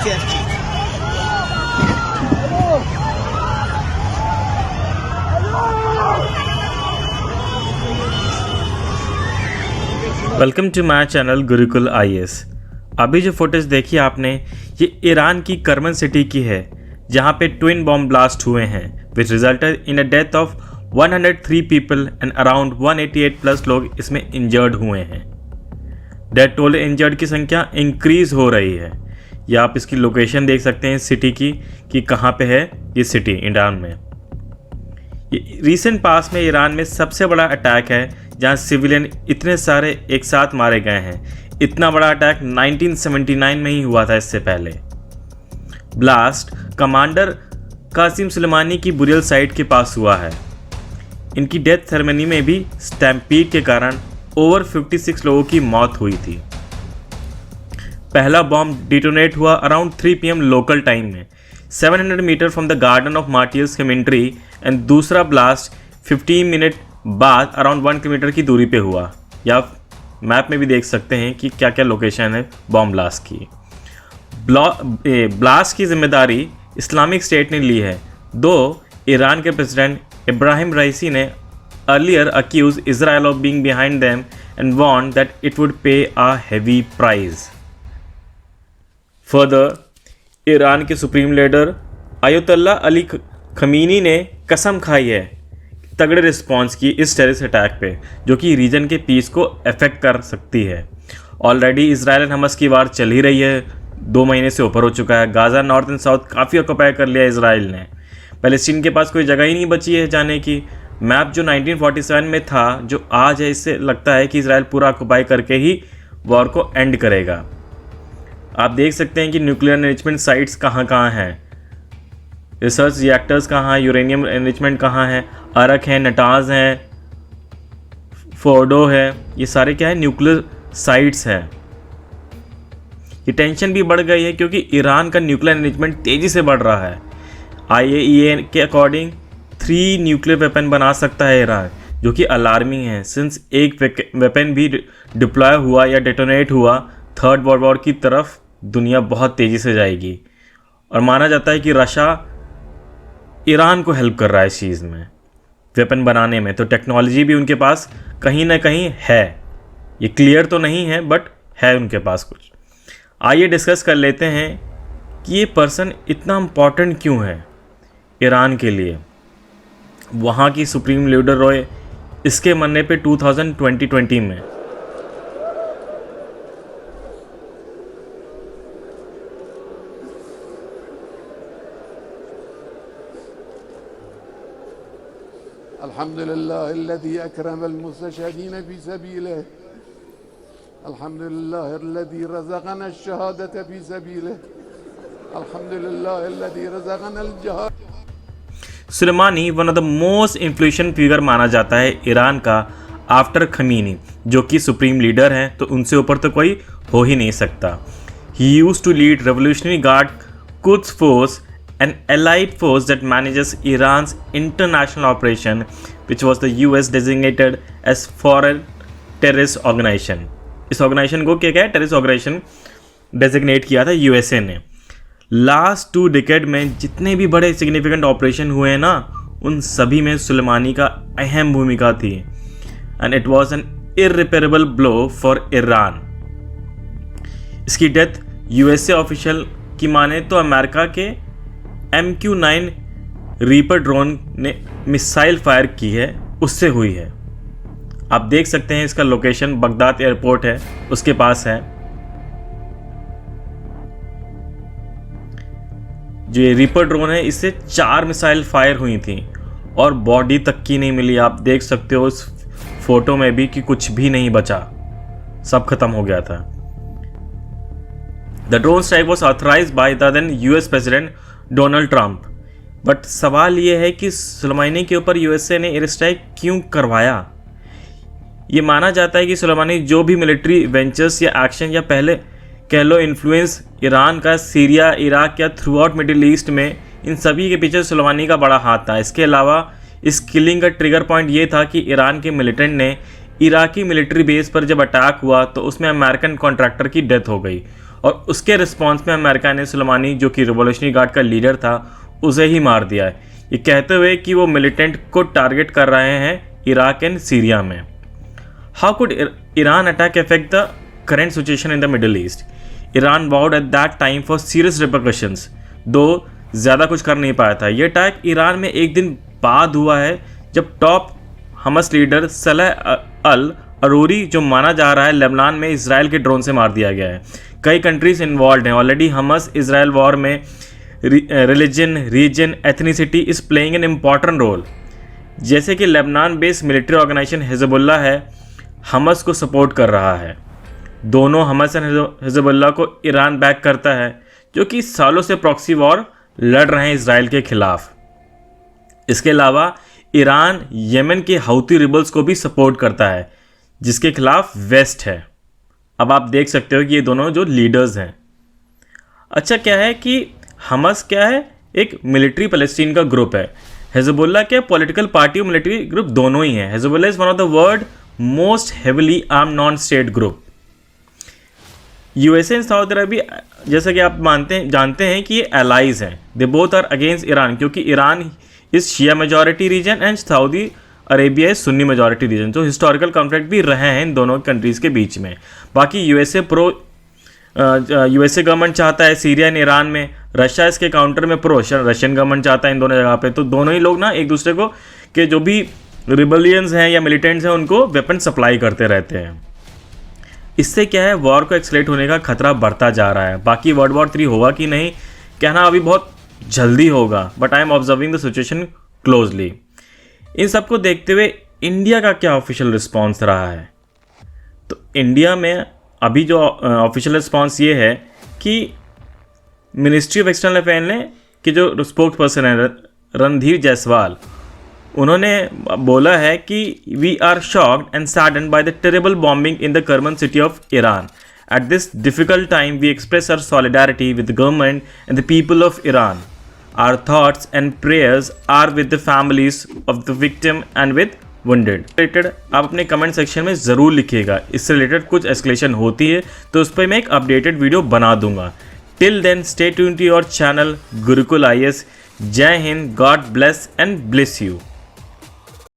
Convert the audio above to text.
से আসছি। Welcome to my channel Gurukul IAS। अभी जो फुटेज देखी आपने ये ईरान की करमन सिटी की है, जहां पे ट्विन बॉम्ब ब्लास्ट हुए हैं विच resulted in a death of 103 people and around 188 plus लोग इसमें इंजर्ड हुए हैं। डेथ टोल इंजर्ड की संख्या इंक्रीज हो रही है। या आप इसकी लोकेशन देख सकते हैं सिटी की कि कहाँ पे है ये सिटी ईरान में। ये रिसेंट पास में ईरान में सबसे बड़ा अटैक है जहां सिविलियन इतने सारे एक साथ मारे गए हैं। इतना बड़ा अटैक 1979 में ही हुआ था इससे पहले। ब्लास्ट कमांडर कासिम सुलेमानी की बुरियल साइट के पास हुआ है। इनकी डेथ सेरेमनी में भी स्टैम्पीड के कारण ओवर 56 लोगों की मौत हुई थी। पहला बॉम्ब डिटोनेट हुआ अराउंड 3 PM लोकल टाइम में 700 metre from the Garden of Martyrs Cemetery and दूसरा ब्लास्ट 15 मिनट बाद अराउंड 1 किलोमीटर की दूरी पे हुआ। या मैप में भी देख सकते हैं कि क्या क्या लोकेशन है बॉम्ब ब्लास्ट की। ब्लास्ट की जिम्मेदारी इस्लामिक स्टेट ने ली है, दो ईरान के प्रेसिडेंट इब्राहिम राइसी ने earlier accuse Israel of being behind them and warned that it would pay a heavy price. Further Iran के supreme leader Ayatollah Ali Khamenei ने कसम खाई है तगड़े रिस्पॉन्स की इस टेररिस्ट अटैक पे, जो कि रीजन के पीस को अफेक्ट कर सकती है। ऑलरेडी इजराइल एंड हमस की वार चल ही रही है, 2 महीने से ऊपर हो चुका है। गाज़ा नॉर्थ एंड साउथ काफ़ी ऑक्यूपाई कर लिया इजराइल ने। पैलेस्टीन के पास कोई जगह ही नहीं बची है जाने की। मैप जो 1947 में था, जो आज है, इससे लगता है कि इजराइल पूरा ऑक्यूपाई करके ही वॉर को एंड करेगा। आप देख सकते हैं कि न्यूक्लियर एनरिचमेंट साइट्स कहाँ कहाँ हैं, रिसर्च रिएक्टर्स कहाँ हैं, यूरेनियम एनरिचमेंट कहाँ है, अरक है, नटाज है, फोर्डो है, ये सारे क्या है न्यूक्लियर साइट्स हैं। ये टेंशन भी बढ़ गई है क्योंकि ईरान का न्यूक्लियर एनरिचमेंट तेज़ी से बढ़ रहा है। IAEA के अकॉर्डिंग 3 न्यूक्लियर वेपन बना सकता है ईरान, जो कि अलार्मिंग है। सिंस एक वेपन भी डिप्लॉय हुआ या डेटोनेट हुआ, थर्ड वर्ल्ड वॉर की तरफ दुनिया बहुत तेज़ी से जाएगी। और माना जाता है कि रशिया ईरान को हेल्प कर रहा है इस चीज़ में, वेपन बनाने में। तो टेक्नोलॉजी भी उनके पास कहीं ना कहीं है। ये क्लियर तो नहीं है बट है उनके पास कुछ। आइए डिस्कस कर लेते हैं कि ये पर्सन इतना इम्पॉर्टेंट क्यों है ईरान के लिए। वहाँ की सुप्रीम लीडर रॉय इसके मरने पे 2020 में अल्हम्दुलिल्लाहिल्लज़ी अकरमल मुस्तशहीदीन फी सबीलिह, अल्हम्दुलिल्लाहिल्लज़ी रज़क़ना अश-शहादत फी सबीलिह, अल्हम्दुलिल्लाहिल्लज़ी रज़क़नल जहाद। Soleimani one of the most influential figure माना जाता है ईरान का आफ्टर खमीनी, जो कि सुप्रीम लीडर हैं, तो उनसे ऊपर तो कोई हो ही नहीं सकता। He used to lead revolutionary guard Quds force, an allied force that manages Iran's international operation, which was the US designated as foreign terrorist organization। इस ऑर्गेनाइजेशन को क्या है, टेररिस्ट ऑर्गेनाइजेशन डेजिग्नेट किया था USA ने। लास्ट 2 डिकेड में जितने भी बड़े सिग्निफिकेंट ऑपरेशन हुए हैं ना, उन सभी में सुलेमानी का अहम भूमिका थी। And it was an irreparable blow for Iran. इसकी डेथ USA ऑफिशियल की माने तो अमेरिका के MQ-9 रीपर ड्रोन ने मिसाइल फायर की है, उससे हुई है। आप देख सकते हैं इसका लोकेशन बगदाद एयरपोर्ट है, उसके पास है। जो ये रीपर ड्रोन है, इससे 4 मिसाइल फायर हुई थी और बॉडी तक की नहीं मिली। आप देख सकते हो उस फोटो में भी कि कुछ भी नहीं बचा, सब खत्म हो गया था। The drone strike was authorized by the then US president Donald Trump. But सवाल ये है कि सुलेमानी के ऊपर USA ने एयर स्ट्राइक क्यों करवाया। ये माना जाता है कि सुलेमानी जो भी मिलिट्री वेंचर्स या एक्शन या पहले कह लो इन्फ्लुएंस ईरान का सीरिया, इराक या थ्रू आउट मिडिल ईस्ट में, इन सभी के पीछे सुलेमानी का बड़ा हाथ था। इसके अलावा इस किलिंग का ट्रिगर पॉइंट ये था कि ईरान के मिलिटेंट ने इराकी मिलिट्री बेस पर जब अटैक हुआ तो उसमें अमेरिकन कॉन्ट्रैक्टर की डेथ हो गई और उसके रिस्पॉन्स में अमेरिका ने सुलेमानी, जो कि रिवॉल्यूशनरी गार्ड का लीडर था, उसे ही मार दिया है, ये कहते हुए कि वो मिलिटेंट को टारगेट कर रहे हैं इराक एंड सीरिया में। How could Iran attack affect the current situation in the middle east? Iran vowed at that time for serious repercussions, दो ज़्यादा कुछ कर नहीं पाया था। ये अटैक ईरान में एक दिन बाद हुआ है जब टॉप हमस लीडर सलेह अल अरूरी, जो माना जा रहा है लेबनान में इजराइल के ड्रोन से मार दिया गया है। कई कंट्रीज इन्वॉल्व हैं ऑलरेडी। हमस इजराइल वॉर में religion, region, ethnicity is playing an important role. जैसे कि Lebanon based military organization Hezbollah है, हमस को सपोर्ट कर रहा है। दोनों हमस एंड हिजबुल्लाह को ईरान बैक करता है, जो कि सालों से प्रॉक्सी वॉर लड़ रहे हैं इजराइल के खिलाफ। इसके अलावा ईरान यमन के हौती रिबल्स को भी सपोर्ट करता है, जिसके खिलाफ वेस्ट है। अब आप देख सकते हो कि ये दोनों जो लीडर्स हैं। अच्छा, क्या है कि हमस क्या है, एक मिलिट्री पैलेस्टीन का ग्रुप है। हिजबुल्लाह क्या पॉलिटिकल पार्टी और मिलिट्री ग्रुप दोनों ही हैं। Hezbollah is one of the world most heavily arm non state group. USA and Saudi Arabia, जैसा कि आप जानते हैं कि ये एलाइज हैं। They both are against Iran, क्योंकि Iran is Shia majority region and Saudi Arabia is Sunni majority region. तो हिस्टोरिकल कॉन्फ्लिक्ट भी रहे हैं इन दोनों कंट्रीज़ के बीच में। बाकी यूएसए गवर्नमेंट चाहता है सीरिया एंड ईरान में, रशिया इसके काउंटर में रशियन गवर्नमेंट चाहता है इन दोनों जगह पे। तो दोनों ही लोग ना एक दूसरे को के जो भी रिबेलियंस हैं या मिलिटेंट्स हैं उनको वेपन सप्लाई करते रहते हैं। इससे क्या है, वॉर को एक्सलेट होने का खतरा बढ़ता जा रहा है। बाकी वर्ल्ड वॉर 3 होगा कि नहीं, कहना अभी बहुत जल्दी होगा, but I am observing the situation closely. इन सबको देखते हुए इंडिया का क्या ऑफिशियल रिस्पॉन्स रहा है? तो इंडिया में अभी जो ऑफिशियल रिस्पॉन्स ये है कि मिनिस्ट्री ऑफ एक्सटर्नल अफेयर ने कि जो स्पोक्स पर्सन है रणधीर जायसवाल, उन्होंने बोला है कि we are shocked and saddened by the terrible bombing in the Kerman city of Iran. At this difficult time we express our solidarity with the government and the people of Iran. Our thoughts and prayers are with the families of the victim and with wounded. Related आप अपने comment section में ज़रूर लिखिएगा। इससे related कुछ escalation होती है तो उस पर मैं एक अपडेटेड वीडियो बना दूंगा। Till then stay tuned to your channel Gurukul IAS। जय हिंद, god bless and bless you.